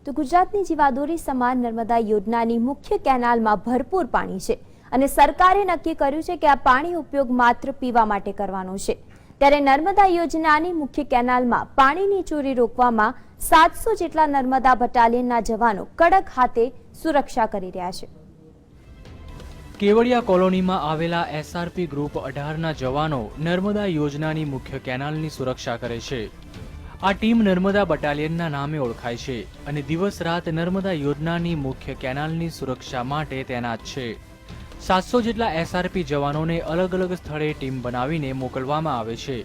તો ગુજરાતની જીવાદોરી સમાન નર્મદા યોજનાની મુખ્ય કેનાલમાં ભરપૂર પાણી છે અને સરકારે નક્કી કર્યું છે કે આ પાણી ઉપયોગ માત્ર પીવા માટે કરવાનો છે। ત્યારે નર્મદા યોજનાની મુખ્ય કેનાલમાં પાણીની ચોરી રોકવામાં 700 જેટલા નર્મદા બટાલિયનના જવાનો કડક હાથે સુરક્ષા કરી રહ્યા છે। કેવડિયા કોલોનીમાં આવેલા એસઆરપી ગ્રુપ 18ના જવાનો નર્મદા યોજનાની મુખ્ય કેનાલની સુરક્ષા કરે છે। આ ટીમ નર્મદા બટાલિયનના નામે ઓળખાય છે અને દિવસ રાત નર્મદા યોજનાની મુખ્ય કેનાલની સુરક્ષા માટે તૈનાત છે। 700 જેટલા એસઆરપી જવાનોને અલગ અલગ સ્થળે ટીમ બનાવીને મોકલવામાં આવે છે।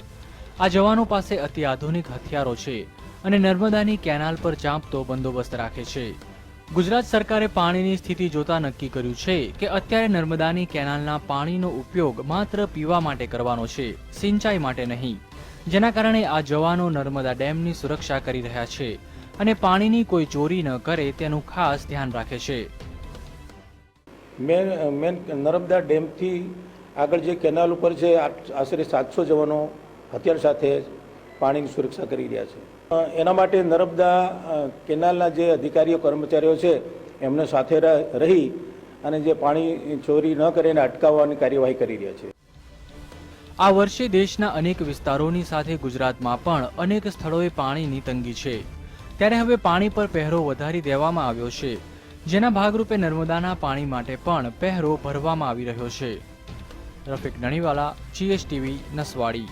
આ જવાનો પાસે અત્યાધુનિક હથિયારો છે અને નર્મદાની કેનાલ પર ચાંપતો બંદોબસ્ત રાખે છે। ગુજરાત સરકારે પાણીની સ્થિતિ જોતા નક્કી કર્યું છે કે અત્યારે નર્મદાની કેનાલના પાણીનો ઉપયોગ માત્ર પીવા માટે કરવાનો છે, સિંચાઈ માટે નહીં, જેના કારણે આ જવાનો નર્મદા ડેમની સુરક્ષા કરી રહ્યા છે અને પાણીની કોઈ ચોરી ન કરે તેનું ખાસ ધ્યાન રાખે છે। મેન નર્મદા ડેમથી આગળ જે કેનાલ ઉપર છે આશરે 700 જવાનો હથિયાર સાથે પાણીની સુરક્ષા કરી રહ્યા છે। એના માટે નર્મદા કેનાલના જે અધિકારીઓ કર્મચારીઓ છે એમને સાથે રહી અને જે પાણી ચોરી ન કરે એને અટકાવવાની કાર્યવાહી કરી રહ્યા છે। આ વર્ષે દેશના અનેક વિસ્તારોની સાથે ગુજરાતમાં પણ અનેક સ્થળોએ પાણીની તંગી છે, ત્યારે હવે પાણી પર પહેરો વધારી દેવામાં આવ્યો છે, જેના ભાગરૂપે નર્મદાના પાણી માટે પણ પહેરો ભરવામાં આવી રહ્યો છે। રફીક નણીવાલા, GSTV, નસવાડી।